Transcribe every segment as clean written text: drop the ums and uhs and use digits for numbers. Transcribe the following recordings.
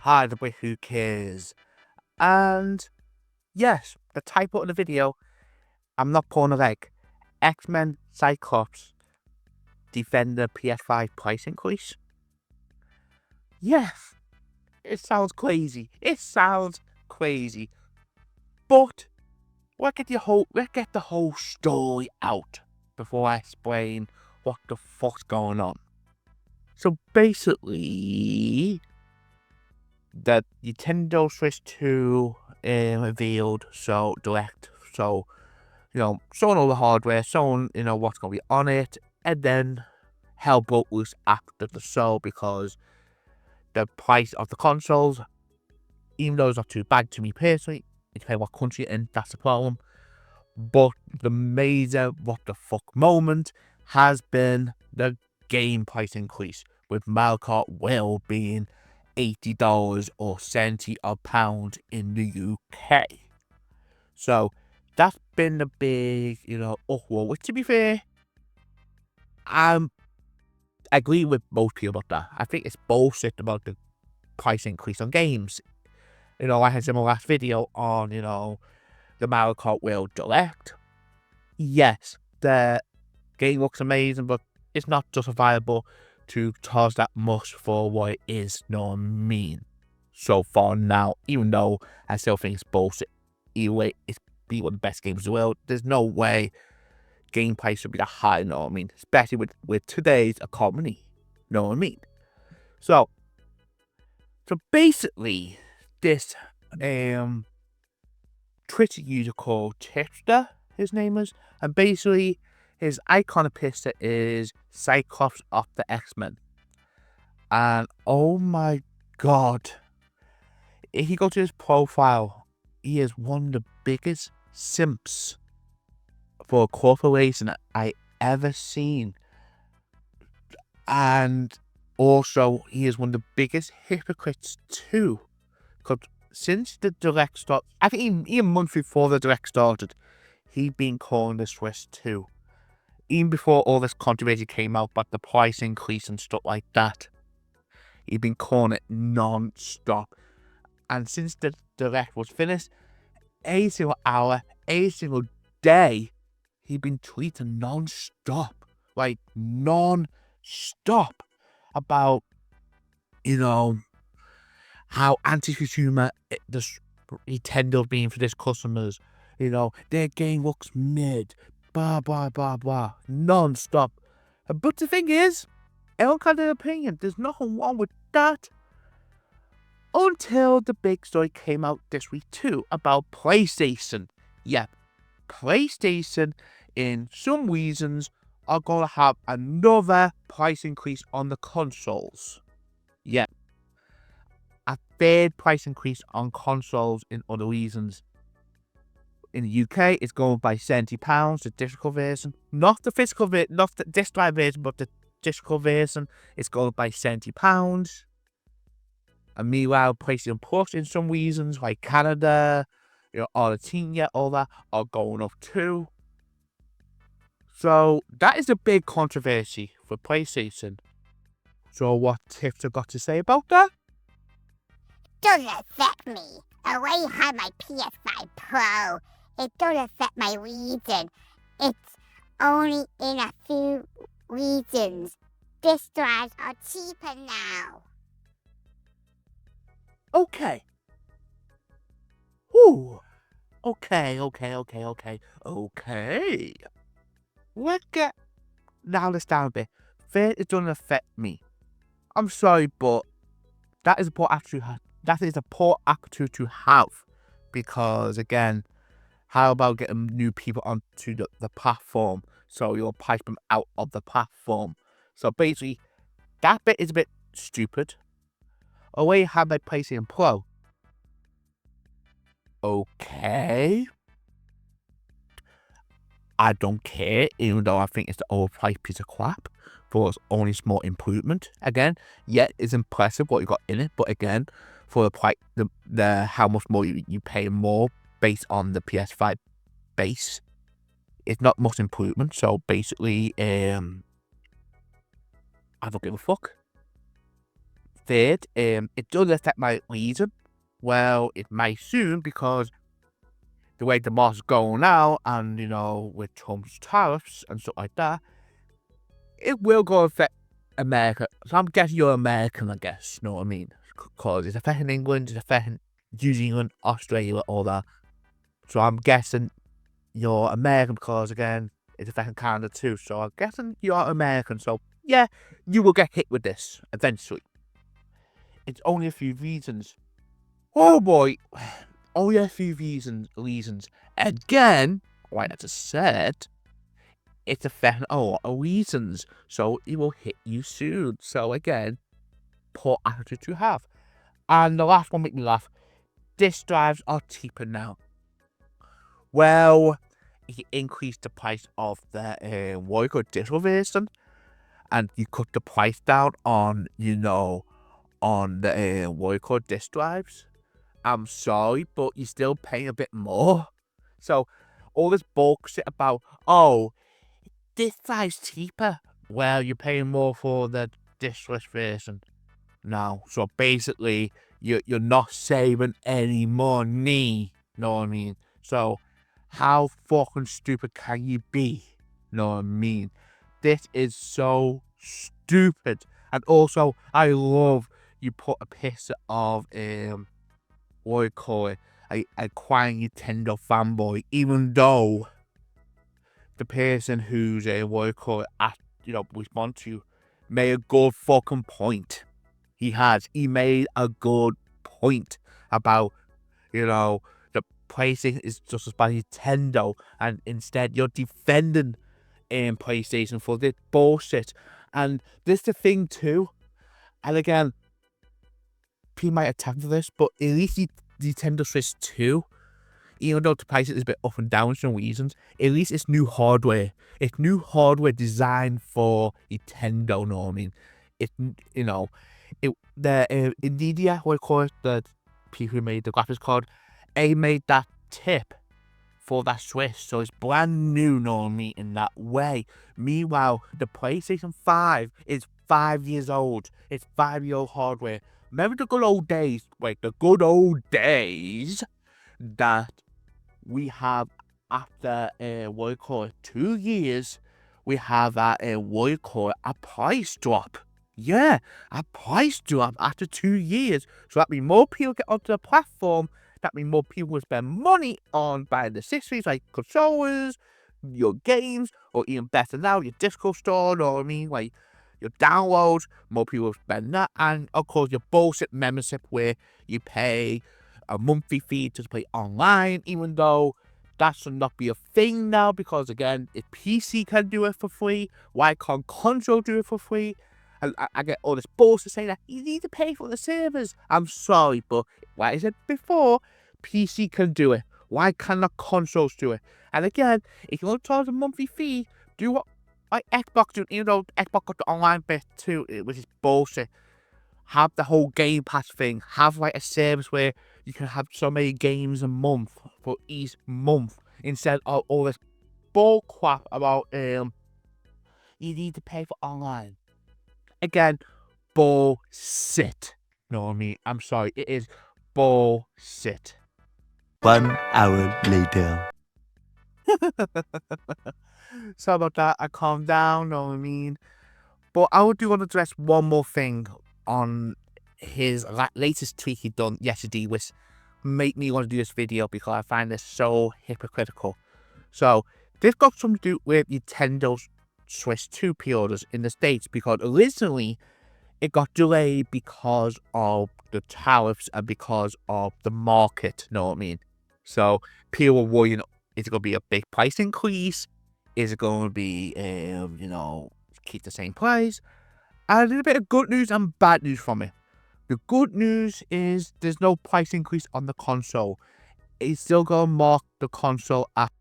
Hi, the boy who cares. And yes, the title of the video, I'm not pulling a leg. X-Men Cyclops defend the PS5 price increase. Yes, it sounds crazy. It sounds crazy. But let's get the whole story out before I explain what the fuck's going on. So basically, the Nintendo Switch 2 revealed, so direct, so showing all the hardware, showing what's gonna be on it, and then hell broke loose after the show because the price of the consoles, even though it's not too bad to me personally, it depends what country you're in, that's the problem. But the major what the fuck moment has been the game price increase, with Mario Kart Will being $80 or £70 in the UK. So that's been the big, uproar, which to be fair, I agree with most people about that. I think it's bullshit about the price increase on games. I had in my last video on, the Mario Kart World Direct. Yes, the game looks amazing, but it's not justifiable to charge that much for what it is, know what I mean? So far now, even though I still think it's bullshit, either way, it's be one of the best games in the world. There's no way game price should be that high, you know what I mean? Especially with today's economy, you know what I mean? So basically, this Twitter user called Tipster, his name is, and basically his iconic picture is Cyclops of the X-Men. And oh my god, if you go to his profile, he is one of the biggest simps for a corporation that I ever seen. And also, he is one of the biggest hypocrites too. Because since the direct start, I think even a month before the direct started, he'd been calling the Switch 2. Even before all this controversy came out about the price increase and stuff like that, he'd been calling it non-stop. And since the direct was finished, every single hour, every single day, he'd been tweeting non-stop. Like, non-stop. About, how anti-consumer Nintendo being for this customers. Their game looks mid. Blah, blah, blah, blah. Non-stop. But the thing is, everyone got their opinion. There's nothing wrong with that. Until the big story came out this week too about PlayStation. Yep, PlayStation, in some reasons, are going to have another price increase on the consoles. Yep. A third price increase on consoles in other reasons. In the UK, it's going by £70, the digital version. Not the physical version, not the disc drive version, but the digital version is going by £70. And meanwhile, PlayStation Plus, in some reasons, like Canada, Argentina, all that, are going up too. So that is a big controversy for PlayStation. So what Tips have got to say about that? Doesn't affect me. I already have my PS5 Pro. It doesn't affect my region. It's only in a few regions. Disk drives are cheaper now. Okay. Whew. Okay. Let's get now this down a bit. First, it doesn't affect me. I'm sorry, but that is a poor attitude. That is a poor attitude to have, because again, how about getting new people onto the platform so you'll pipe them out of the platform? So basically, that bit is a bit stupid. Already have my PlayStation Pro. Okay. I don't care, even though I think it's the overpriced piece of crap. For its only small improvement. Again, yeah, it's impressive what you got in it, but again, for the price, the how much more you pay more based on the PS5 base, it's not much improvement. So basically, I don't give a fuck. third, it does affect my reason. Well, it might soon because the way the market's going now, and with Trump's tariffs and stuff like that, it will go affect America. So I'm guessing you're American, I guess. You know what I mean? Because it's affecting England, it's affecting New Zealand, Australia, all that. So I'm guessing you're American because, again, it's affecting Canada too. So I'm guessing you're American. So yeah, you will get hit with this eventually. It's only a few reasons. Oh boy, only a few reasons. Again, like I just said, it's affecting a lot of reasons. So it will hit you soon. So again, poor attitude to have. And the last one made me laugh. Disk drives are cheaper now. Well, if you increase the price of the Warrior digital version, and you cut the price down on, on the Warrior disk drives, I'm sorry, but you're still paying a bit more. So, all this bullshit about, oh, this drive's cheaper. Well, you're paying more for the diskless version now. So basically, you're not saving any money. Know what I mean? So, how fucking stupid can you be? Know what I mean? This is so stupid. And also, I love you put a picture of what do you call it? A quiet Nintendo fanboy, even though the person who's what do you call it at respond to you made a good fucking point. He made a good point about the PlayStation is just as bad as Nintendo, and instead you're defending PlayStation for this bullshit. And this the thing too. And again, people might attack for this, but at least Nintendo Switch 2, even though the price is a bit up and down for some reasons, at least it's new hardware. It's new hardware designed for Nintendo, know what I mean? The Nvidia, what I call it, the people who made the graphics card, they made that tip for that Switch, so it's brand new, know what I mean, in that way. Meanwhile, the PlayStation 5 is 5 years old. It's 5-year-old hardware. Remember the good old days, the good old days that we have after, 2 years, we have a price drop. Yeah, a price drop after 2 years. So that means more people get onto the platform. That means more people will spend money on buying the accessories like controllers, your games, or even better now, your Discord store, know what I mean? Like your downloads, more people will spend that. And of course, your bullshit membership where you pay a monthly fee to play online, even though that should not be a thing now, because again, if PC can do it for free, why can't console do it for free? And I get all this bullshit saying that you need to pay for the servers. I'm sorry, but like I said before, PC can do it. Why cannot consoles do it? And again, if you want to charge a monthly fee, do what like Xbox do, even though Xbox got the online bit too, which is bullshit. Have the whole Game Pass thing. Have like a service where you can have so many games a month for each month, instead of all this bull crap about you need to pay for online. Again, bullshit. Know what I mean? I'm sorry, it is bullshit. 1 hour later. Sorry about that. I calmed down. Know what I mean? But I do want to address one more thing on his latest tweet he done yesterday, which made me want to do this video because I find this so hypocritical. So this got something to do with Nintendo's Switch 2 pre-orders in the States, because originally it got delayed because of the tariffs and because of the market, know what I mean? So people were worrying, is it going to be a big price increase? Is it going to be, keep the same price? And a little bit of good news and bad news from it. The good news is there's no price increase on the console. It's still going to mark the console at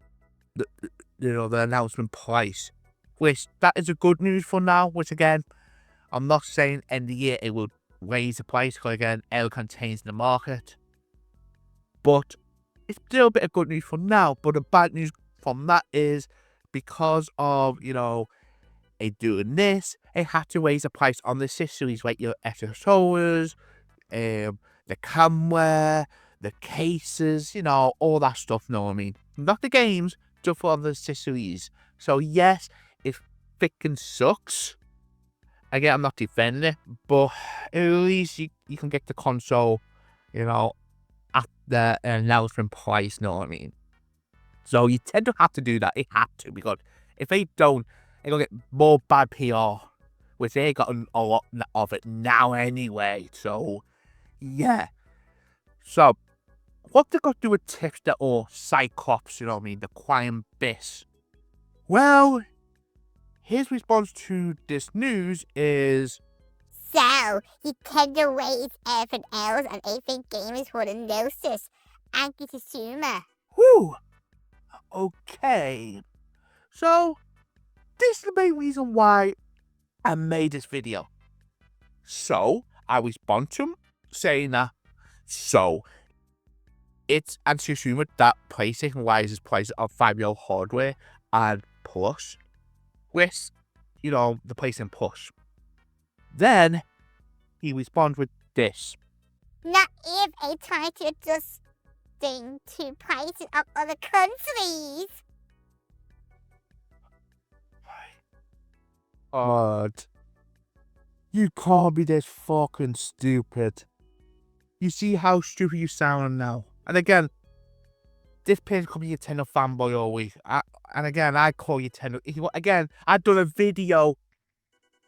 the announcement price, which that is a good news for now. Which again, I'm not saying end of the year it will raise the price, because again, it can change the market. But it's still a bit of good news for now. But the bad news from that is because of they doing this. They had to raise the price on the accessories, like your accessories, the camera, the cases, all that stuff, know what I mean? Not the games, just for the accessories. So yes, it freaking sucks. Again, I'm not defending it, but at least you can get the console, at the announcement price, know what I mean? So you tend to have to do that. They have to, because if they don't, they're going to get more bad PR, which they got a lot of it now anyway. So, yeah. So, what they got to do with Tipster or Cyclops, you know what I mean? The crime bis. Well, his response to this news is, So, you tend to raise everything else and I think gamers wouldn't notice. Anti-consumer. whew, okay. So, this is the main reason why I made this video. So, I respond to him saying that, so, it's anti-consumer that PlayStation raises prices of 5-year-old hardware and Plus, with, the PlayStation Plus. Then, he responds with this. Not if I try to adjust thing to prices of other countries. God. You can't be this fucking stupid. You see how stupid you sound now. And again, this person called me a Nintendo fanboy all week. And again, I call you Nintendo. Again, I've done a video,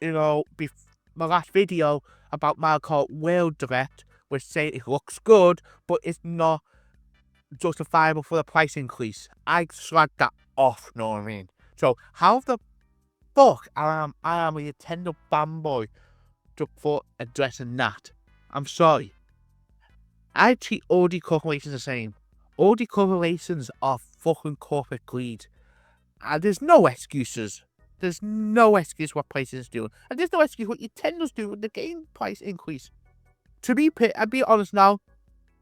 my last video about Mario Kart World Direct, which say it looks good, but it's not justifiable for the price increase. I slagged that off, know what I mean? So, how the fuck I am a Nintendo fanboy for addressing that? I'm sorry. I treat all the corporations the same. All the corporations are fucking corporate greed. And there's no excuses. There's no excuse what PlayStation's doing. And there's no excuse what Nintendo's doing with the game price increase. To be honest now,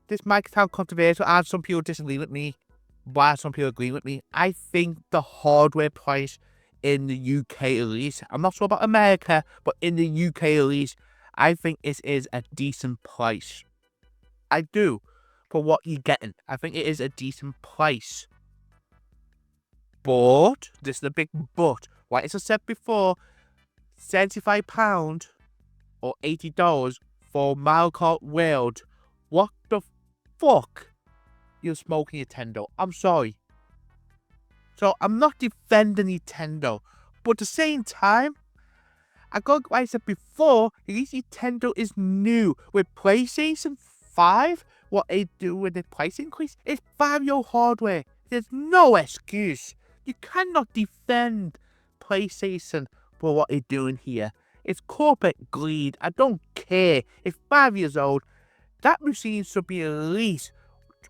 this might sound controversial and some people disagree with me, while some people agree with me. I think the hardware price in the UK at least, I'm not sure about America, but in the UK at least, I think it is a decent price. I do. For what you're getting. I think it is a decent price. But, this is the big but. Like as I said before, £75 or $80 for Mario Kart World. What the fuck? You're smoking Nintendo. I'm sorry. So, I'm not defending Nintendo. But at the same time, like I said before, at least Nintendo is new. With PlayStation 5, what they do with the price increase is 5-year hardware. There's no excuse. You cannot defend PlayStation for what they're doing here. It's corporate greed. I don't care. It's 5 years old. That machine should be at least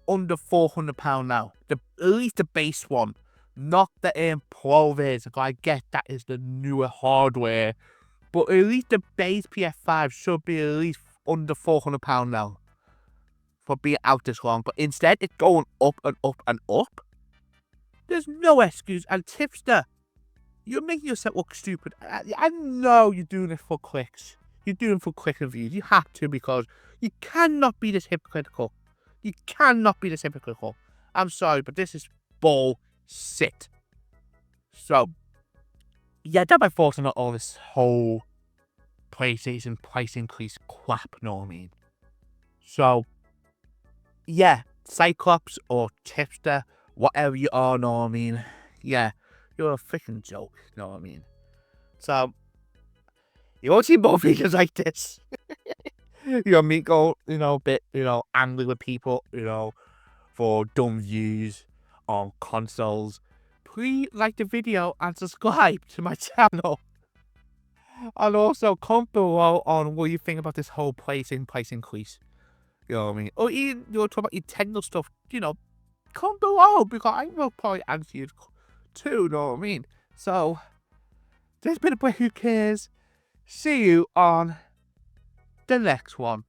under £400 now. At least the base one. Not the Pro version. I get that is the newer hardware. But at least the base PS5 should be at least under £400 now. For being out this long, but instead it's going up and up and up. There's no excuse. And Tipster, you're making yourself look stupid. I know you're doing it for clicks. You're doing it for click reviews. You have to, because you cannot be this hypocritical. You cannot be this hypocritical. I'm sorry, but this is bullshit. So, yeah, that's my thoughts on all this whole PlayStation price increase crap, know what I mean? So, yeah, Cyclops or Tipster, whatever you are, know what I mean? Yeah, you're a freaking joke, know what I mean? So, you won't see more videos like this. Me go, a bit, angry with people, for dumb views on consoles. Please like the video and subscribe to my channel. And also comment below on what you think about this whole price increase. You know what I mean? Or even, talk about Nintendo stuff, comment below, because I will probably answer you too, you know what I mean? So, there's been a break, who cares? See you on the next one.